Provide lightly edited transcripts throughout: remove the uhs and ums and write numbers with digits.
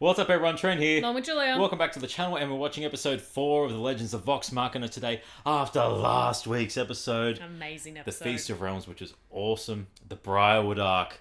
What's up everyone, Trent here. Along with Julia. Welcome back to the channel, and we're watching episode 4 of The Legends of VOX MACHINA today after last week's episode. Amazing The episode. Feast of Realms, which is awesome. The Briarwood arc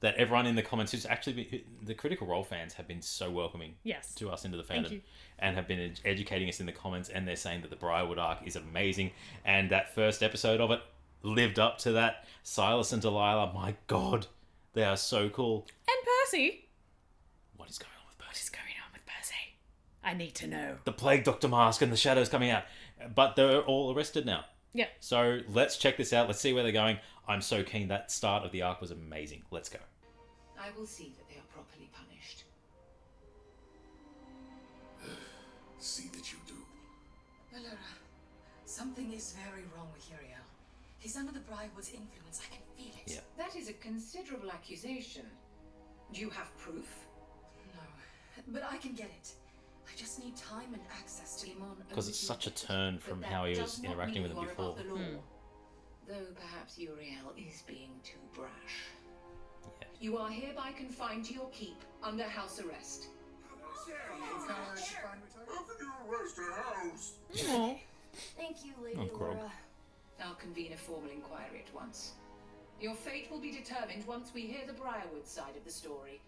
that everyone in the comments, who's actually been, the Critical Role fans have been so welcoming to us into the fandom and have been educating us in the comments, and they're saying that the Briarwood arc is amazing, and that first episode of it lived up to that. Silas and Delilah, my god, they are so cool. And Percy. What is going on with Percy? What is going on with Percy? I need to know. The Plague Doctor mask and the shadows coming out. But they're all arrested now. Yeah. So let's check this out. Let's see where they're going. I'm so keen. That start of the arc was amazing. Let's go. I will see that they are properly punished. See that you do. Valera, something is very wrong with Uriel. He's under the Briarwood's influence. I can feel it. Yeah. That is a considerable accusation. Do you have proof? No, but I can get it. I just need time and access to Limon. Because it's such a turn from how he was interacting with them before. Though perhaps Uriel is being too brash. Yeah. You are hereby confined to your keep under house arrest. How can you arrest a house? Oh. Thank you, Lady Oh, Grog. Laura. I'll convene a formal inquiry at once. Your fate will be determined once we hear the Briarwood side of the story.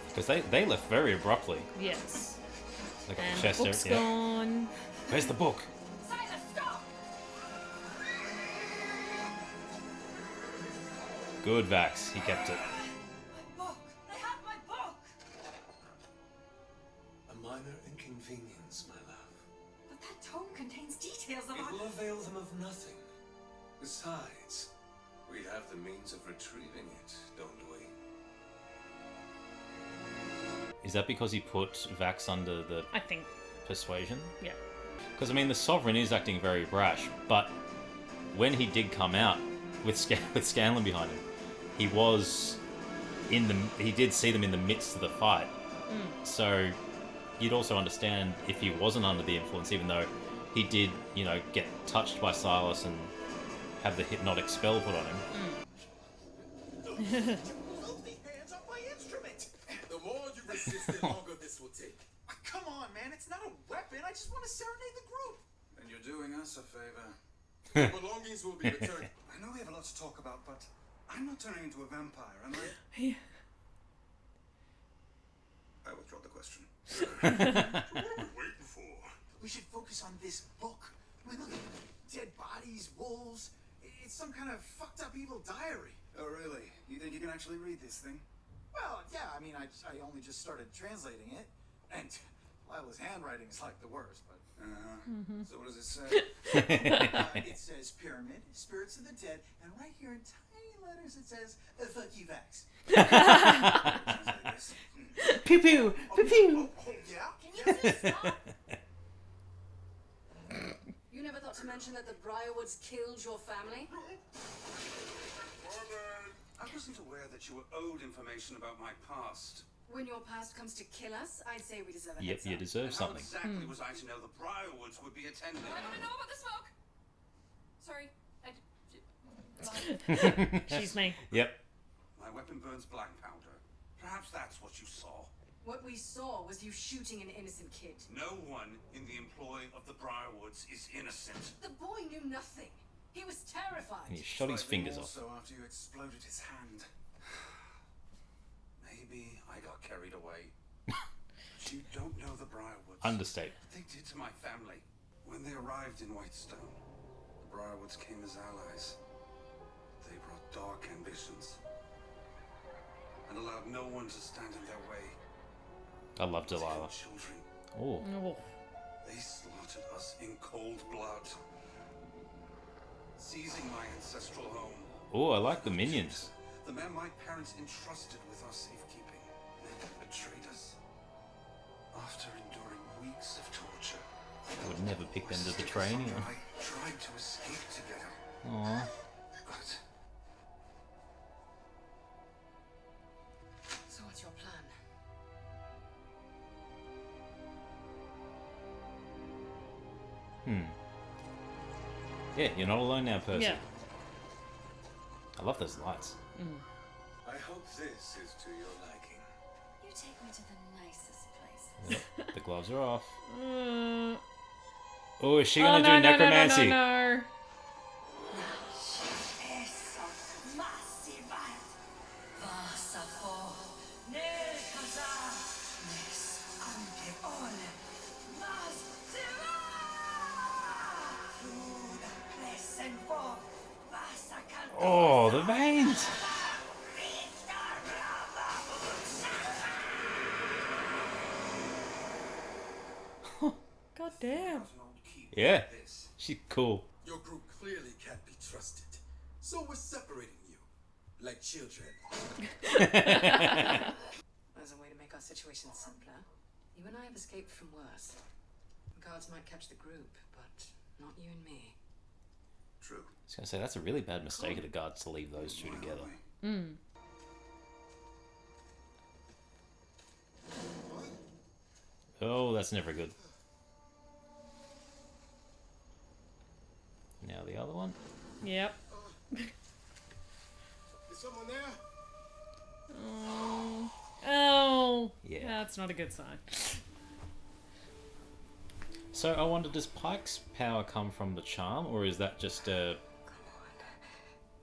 Because they left very abruptly. Yes. Like And Chester. book's Yeah. gone. Where's the book? Silas, stop! Good, Vax. He kept it. My book! I have my book! A minor inconvenience, my love. But that tome contains details of It will avail them of nothing. Besides, we have the means of retrieving it, don't we? Is that because he put Vax under the I think. persuasion? Yeah. Because, I mean, the Sovereign is acting very brash, but when he did come out with Scanlan behind him, he was he did see them in the midst of the fight. So you'd also understand if he wasn't under the influence, even though he did, get touched by Silas and have the hypnotic spell put on him. Filthy hands off my instrument! The more you resist, the longer this will take. Come on, man, it's not a weapon. I just want to serenade the group. And you're doing us a favor. Your belongings will be returned. I know we have a lot to talk about, but I'm not turning into a vampire, am I? I withdraw the question. What are we waiting for? We should focus on this book. I mean, look, dead bodies, wolves. It's some kind of fucked up evil diary. Oh, really? You think you can actually read this thing? Well, yeah, I mean, I only just started translating it. And Lila's handwriting is like the worst, but... So what does it say? It says pyramid, spirits of the dead, and right here in tiny letters it says, fuck you, Vax. Pew pew! Pew pew! Oh, yeah? Can you just stop? You never thought to mention that the Briarwoods killed your family? I wasn't aware that you were owed information about my past. When your past comes to kill us, I'd say we deserve a Yep, heads you up. deserve And how something. exactly was I to know the Briarwoods would be attending? I don't know about the smoke. Sorry. Excuse me. Yep. My weapon burns black powder. Perhaps that's what you saw. What we saw was you shooting an innocent kid. No one in the employ of the Briarwoods is innocent. The boy knew nothing. He was terrified. And he shot his fingers off. Also, after you exploded his hand. Maybe I got carried away. But you don't know the Briarwoods. Understate. What they did to my family. When they arrived in Whitestone, the Briarwoods came as allies. They brought dark ambitions and allowed no one to stand in their way. I love Till Delilah. children. Oh. Oh. They slaughtered us in cold blood, seizing my ancestral home. Oh, I like the minions. The man my parents entrusted with our safekeeping. They betrayed us. After enduring weeks of torture, I would never pick them to betray anyone. I tried to escape together, Aww. but So what's your plan? Yeah, you're not alone now, Percy. Yeah. I love those lights. I hope this is to your liking. You're take me to the nicest places? Yep, the gloves are off. Mm. Oh, is she Oh, gonna no, do no, necromancy? no. Oh, the veins! God damn. Yeah, she's cool. Your group clearly can't be trusted, so we're separating you, like children. There's a way to make our situation simpler. You and I have escaped from worse. The guards might catch the group, but not you and me. True. I was gonna say, that's a really bad mistake of the guards to leave those two together. Oh, that's never good. Now the other one. Yep. Is someone there? Oh. Oh. Yeah. That's not a good sign. So I wonder, does Pike's power come from the charm, or is that just a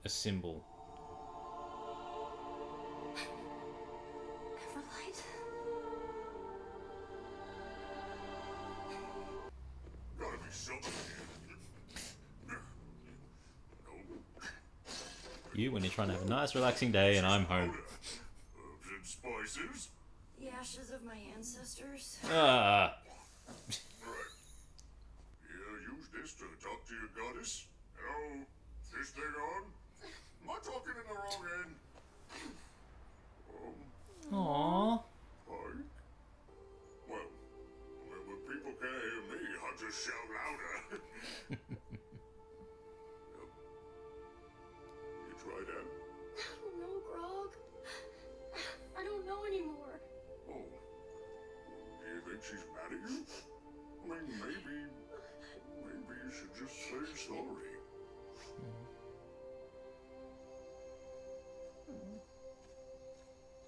symbol? Everlight? Gotta be something here. You, when you're trying to have a nice, relaxing day, and I'm home. Herbs and spices. The ashes of my ancestors? Ah. Yeah, use this to talk to your goddess. Hello, this thing on? Am I talking in the wrong end? Aww. Pike? Well, when people can't hear me, I'll just shout louder. You try that? I don't know, Grog. I don't know anymore. Oh. Do you think she's mad at you? I mean, maybe you should just say sorry.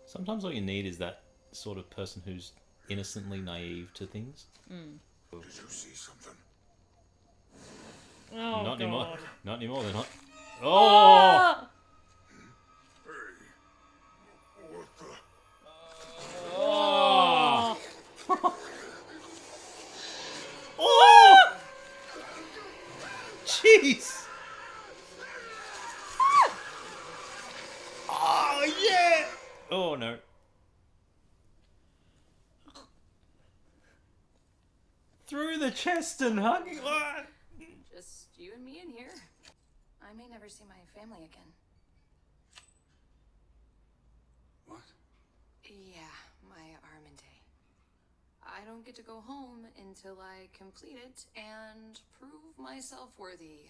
Sometimes all you need is that sort of person who's innocently naive to things. Did you see something? Oh, Not God. anymore. Not anymore, they're not. Oh! Ah! Hey. What the? Oh! Oh! Jeez! Oh, yeah! Oh, no. Through the chest and hugging. Ah! Just you and me in here. I may never see my family again. What? Yeah, my Armin Day. I don't get to go home until I complete it and prove myself worthy.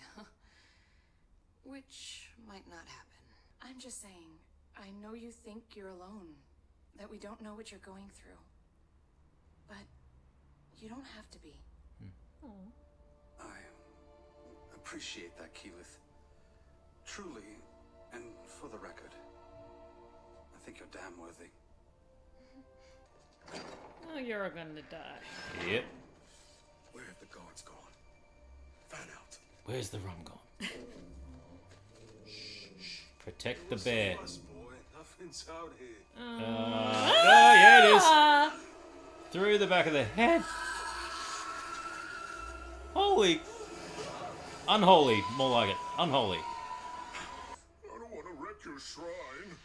Which might not happen. I'm just saying, I know you think you're alone, that we don't know what you're going through. But you don't have to be. I appreciate that, Keyleth. Truly, and for the record, I think you're damn worthy. Oh, you're gonna die. Yep. Where have the guards gone? Find out. Where's the rum gone? Protect the bear. Us, boy. Nothing's out here. Oh, yeah, it is. Ah! Through the back of the head. Holy. Unholy, more like it. Unholy. I don't want to wreck your shrine.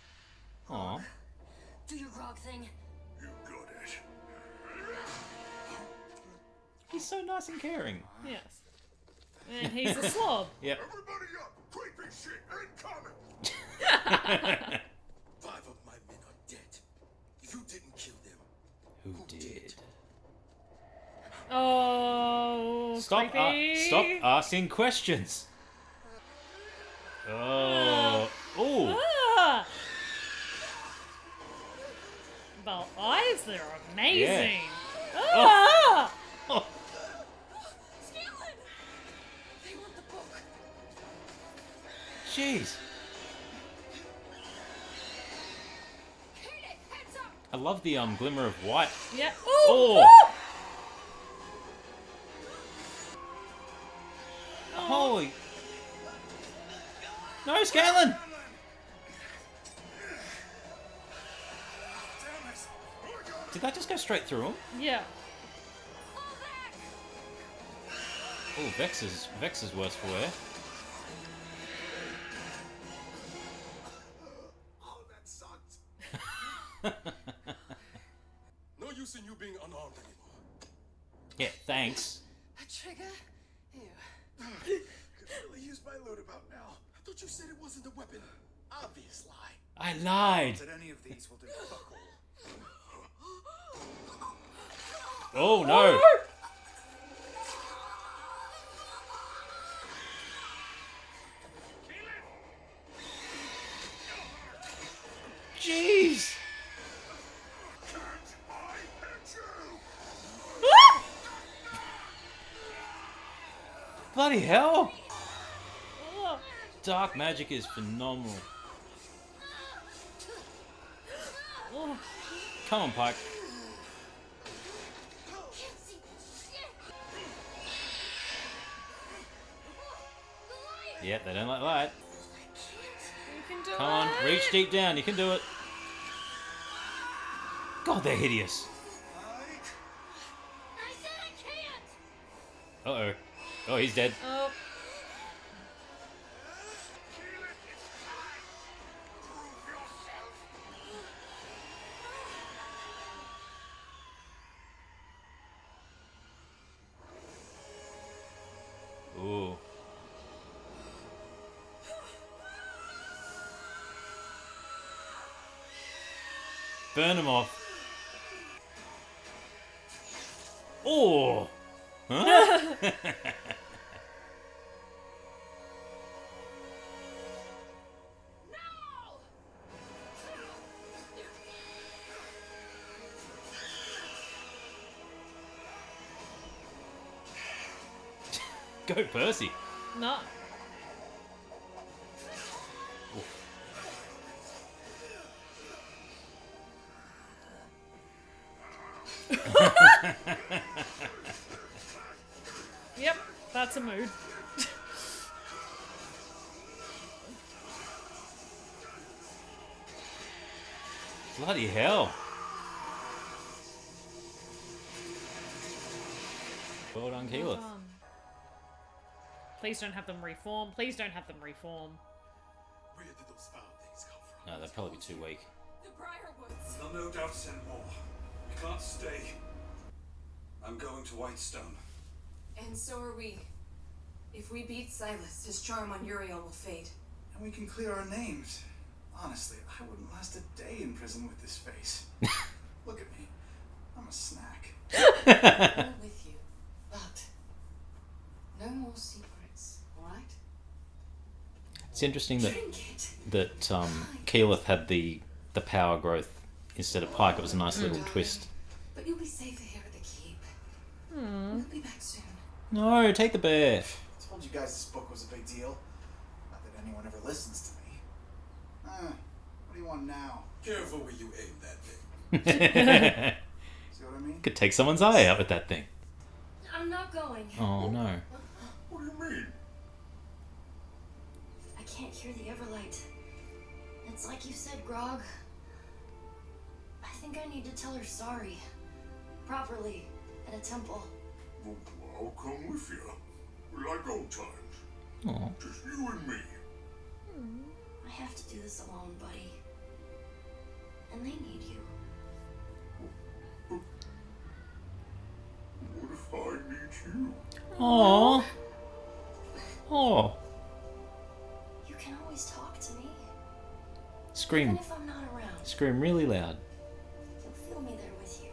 Aw. Do your Grog thing. You got it. He's so nice and caring. Yes. And he's a slob. Yep. Everybody up! Creepy shit incoming! 5 of my men are dead. You didn't kill them. Who did? Oh, Stop creepy. asking questions. Oh. Oh. Ah! The eyes, they're amazing. Ah! Oh. Scanlan! They want the book. Jeez. Kaden, heads up! I love the glimmer of white. Yeah. Oh! Holy! No, Scanlan! Did that just go straight through him? Yeah. Oh, Vex is worse for wear. Oh, that sucked. No use in you being unarmed anymore. Yeah, thanks. A trigger? Ew. Could really use my loot about now. I thought you said it wasn't a weapon. Obvious lie. I lied. That any of these will do fuck all. Oh no! Jeez! Bloody hell! Dark magic is phenomenal. Come on, Pike. Yep, they don't like light. You can do Come on, it. reach deep down. You can do it. God, they're hideous. I said I can't! Uh-oh. Oh, he's dead. Oh. Ooh. Burn him off. Oh! Huh? Go, Percy. No. Yep, that's a mood. Bloody hell. Well done, Keyleth. Please don't have them reform. Please don't have them reform. Where did those foul things come from? No, they'd probably be too weak. The Briarwoods. They'll no doubt send more. We can't stay. I'm going to Whitestone. And so are we. If we beat Silas, his charm on Uriel will fade. And we can clear our names. Honestly, I wouldn't last a day in prison with this face. Look at me. I'm a snack. I'm with you. But no more secrets, alright? It's interesting that Drink it. Keyleth had the power growth instead of Pike. It was a nice little twist. But you'll be safer here at the keep. We'll be back soon. No, take the bear. I told you guys this book was a big deal. Not that anyone ever listens to me. What do you want now? Careful where you aim that thing. See what I mean? Could take someone's eye out with that thing. I'm not going. Oh no. What do you mean? I can't hear the Everlight. It's like you said, Grog. I think I need to tell her sorry. Properly. At a temple. Well, I'll come with you. Like old times. Aw. Just you and me. I have to do this alone, buddy. And they need you. What if I need you? Aw. Oh. You can always talk to me. Scream. Even if I'm not around. Scream really loud. You'll feel me there with you.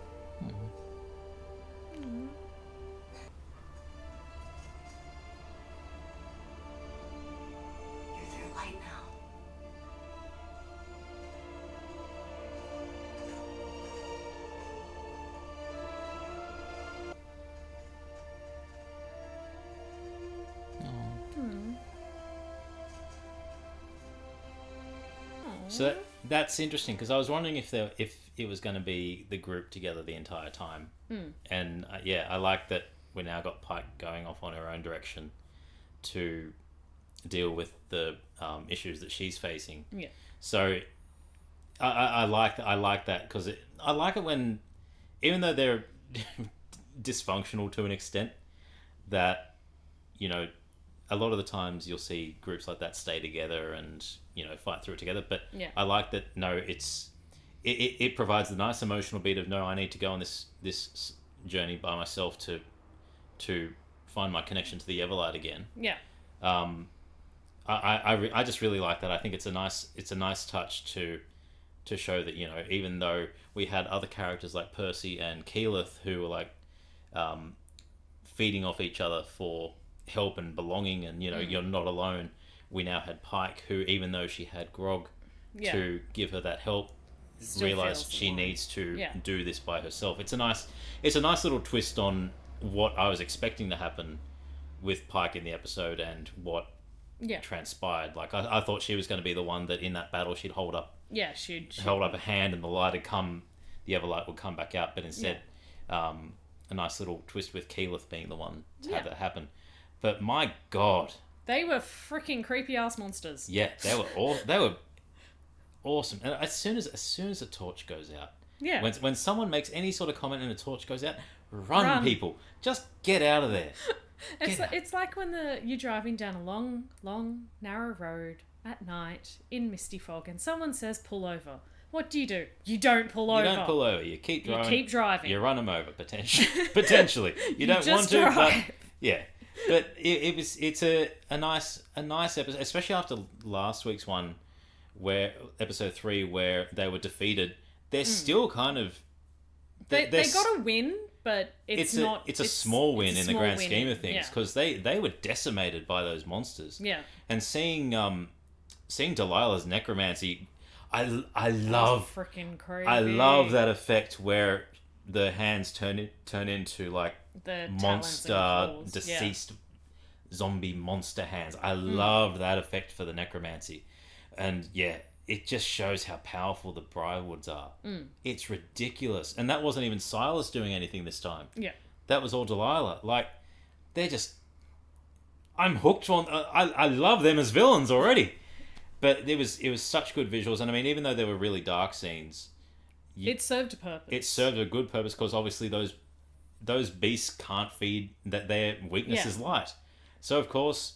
You're their light now. So That's interesting because I was wondering if it was going to be the group together the entire time. And I like that we now got Pike going off on her own direction to deal with the issues that she's facing. Yeah. So I like that because I like it when, even though they're dysfunctional to an extent, that, you know, a lot of the times you'll see groups like that stay together and, you know, fight through it together. But I like that. No, it provides the nice emotional beat of, no, I need to go on this journey by myself to find my connection to the Everlight again. Yeah. I just really like that. I think it's a nice touch to show that, you know, even though we had other characters like Percy and Keyleth who were like feeding off each other for help and belonging, and, you know, you're not alone. We now had Pike, who, even though she had Grog to give her that help, realized she needs to do this by herself. It's a nice little twist on what I was expecting to happen with Pike in the episode and what transpired. Like I thought she was going to be the one that in that battle she'd hold up a hand and the Everlight would come back out, but instead a nice little twist with Keyleth being the one to have that happen. But my God, they were freaking creepy ass monsters. Yeah, they were awesome. And as soon as a torch goes out, when someone makes any sort of comment and a torch goes out, run. People, just get out of there. It's like when you're driving down a long, narrow road at night in misty fog and someone says pull over. What do? You don't pull over. You don't pull over. You keep driving. You keep driving. You run them over, potentially. You don't want to, but yeah. But it's a nice episode, especially after last week's one, where episode 3, where they were defeated. They're still kind of they got a win, but it's a small win in the grand scheme of things, because they were decimated by those monsters. Yeah. And seeing Delilah's necromancy, I love freaking crazy. I love that effect where the hands turn into like the monster deceased zombie monster hands. I love that effect for the necromancy, and it just shows how powerful the Briarwoods are. It's ridiculous, and that wasn't even Silas doing anything this time. That was all Delilah. Like, they're just, I'm hooked on. I love them as villains already. But it was such good visuals, and I mean, even though they were really dark scenes, it served a purpose. It served a good purpose, because obviously those beasts can't feed, that their weakness is light. So of course,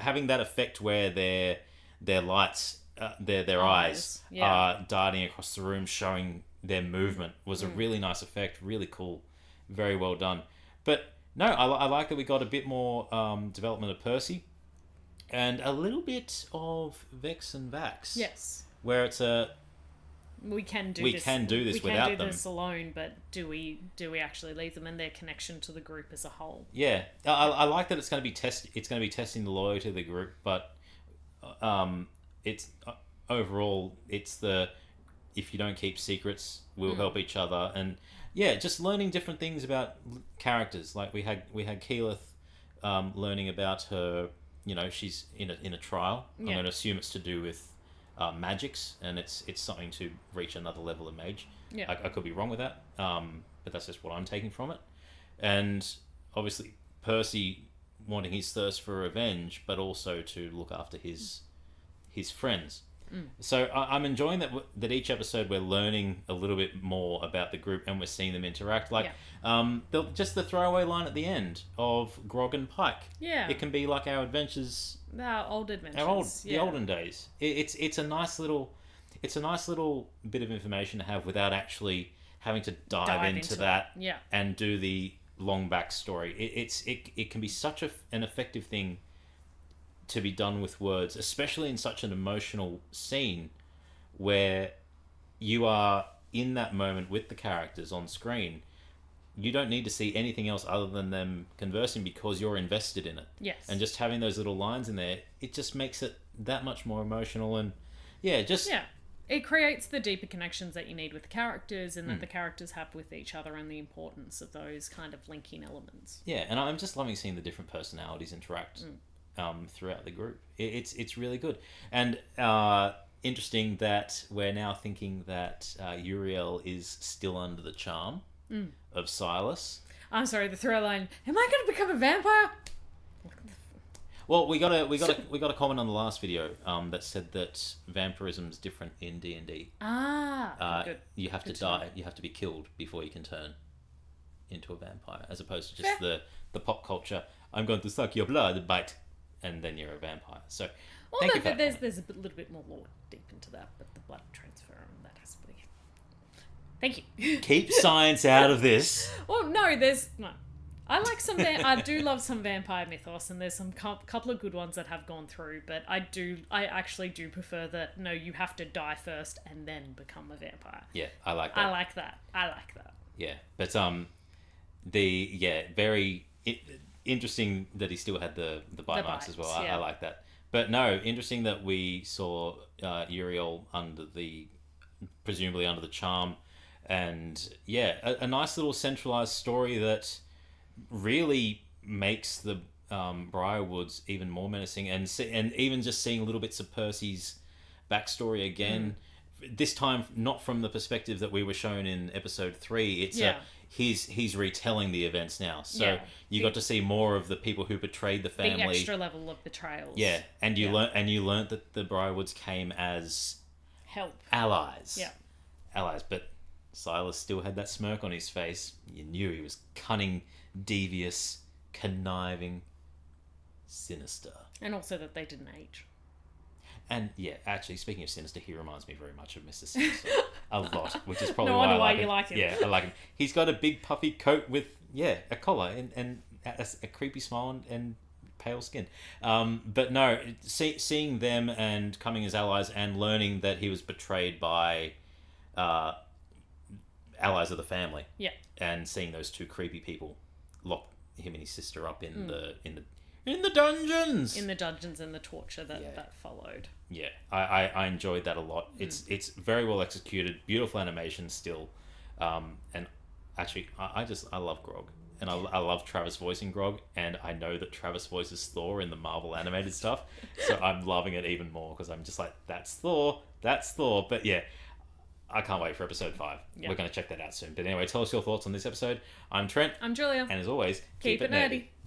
having that effect where their lights, their eyes are darting across the room, showing their movement, was a really nice effect, really cool, very well done. But no, I like that we got a bit more development of Percy. And a little bit of Vex and Vax. Yes. Where it's we can do this without them. We can do this alone, but do we actually leave them and their connection to the group as a whole? Yeah. I like that it's going to be testing the loyalty of the group, but it's overall it's the, if you don't keep secrets, we'll help each other, and just learning different things about characters. Like we had Keyleth learning about her. You know, she's in a trial. I'm going to assume it's to do with magics, and it's something to reach another level of mage. I could be wrong with that, but that's just what I'm taking from it. And obviously, Percy wanting his thirst for revenge, but also to look after his friends. So I'm enjoying that each episode we're learning a little bit more about the group, and we're seeing them interact. Like just the throwaway line at the end of Grog and Pike. Yeah, it can be like our adventures, our old adventures, the olden days. It's a nice little bit of information to have without actually having to dive into that and do the long backstory. It can be such an effective thing to be done with words, especially in such an emotional scene where you are in that moment with the characters on screen. You don't need to see anything else other than them conversing, because you're invested in it. Yes. And just having those little lines in there, it just makes it that much more emotional, and it creates the deeper connections that you need with the characters, and that the characters have with each other, and the importance of those kind of linking elements. Yeah, and I'm just loving seeing the different personalities interact throughout the group. It's really good, and interesting that we're now thinking that Uriel is still under the charm of Silas. I'm sorry, the throw line. Am I going to become a vampire? Well, we got a comment on the last video that said that vampirism's different in D&D. Good. You have to die. You have to be killed before you can turn into a vampire, as opposed to just the pop culture. I'm going to suck your blood, bite, and then you're a vampire. So, thank you for that there's a little bit more lore deep into that, but the blood transfer and that has to be. Thank you. Keep science out of this. Well, no. I like I do love some vampire mythos, and there's some couple of good ones that have gone through. But I actually do prefer that. No, you have to die first and then become a vampire. Yeah, I like that. I like that. Yeah, but very interesting that he still had the bite marks as well. I like that. But no, interesting that we saw Uriel presumably under the charm, and a nice little centralized story that really makes the Briarwoods even more menacing, and even just seeing little bits of Percy's backstory again. This time, not from the perspective that we were shown in episode 3. It's he's retelling the events now, so you got to see more of the people who betrayed the family. The extra level of betrayals. Yeah, and you learnt that the Briarwoods came as allies. Yeah, allies, but Silas still had that smirk on his face. You knew he was cunning, devious, conniving, sinister. And also that they didn't age. And actually, speaking of sinister, he reminds me very much of Mr. Sinister a lot, which is probably why why you like him. Yeah, I like him. He's got a big puffy coat with a collar and a creepy smile and pale skin. But no, seeing them and coming as allies and learning that he was betrayed by allies of the family. Yeah. And seeing those two creepy people lock him and his sister up in the dungeons. In the dungeons and the torture that followed. Yeah, I enjoyed that a lot. It's very well executed, beautiful animation still, and actually I love Grog, and I love Travis voicing Grog, and I know that Travis voices Thor in the Marvel animated stuff, so I'm loving it even more because I'm just like, that's Thor. But yeah, I can't wait for episode 5. Yeah. We're going to check that out soon. But anyway, tell us your thoughts on this episode. I'm Trent. I'm Julia. And as always, keep it nerdy.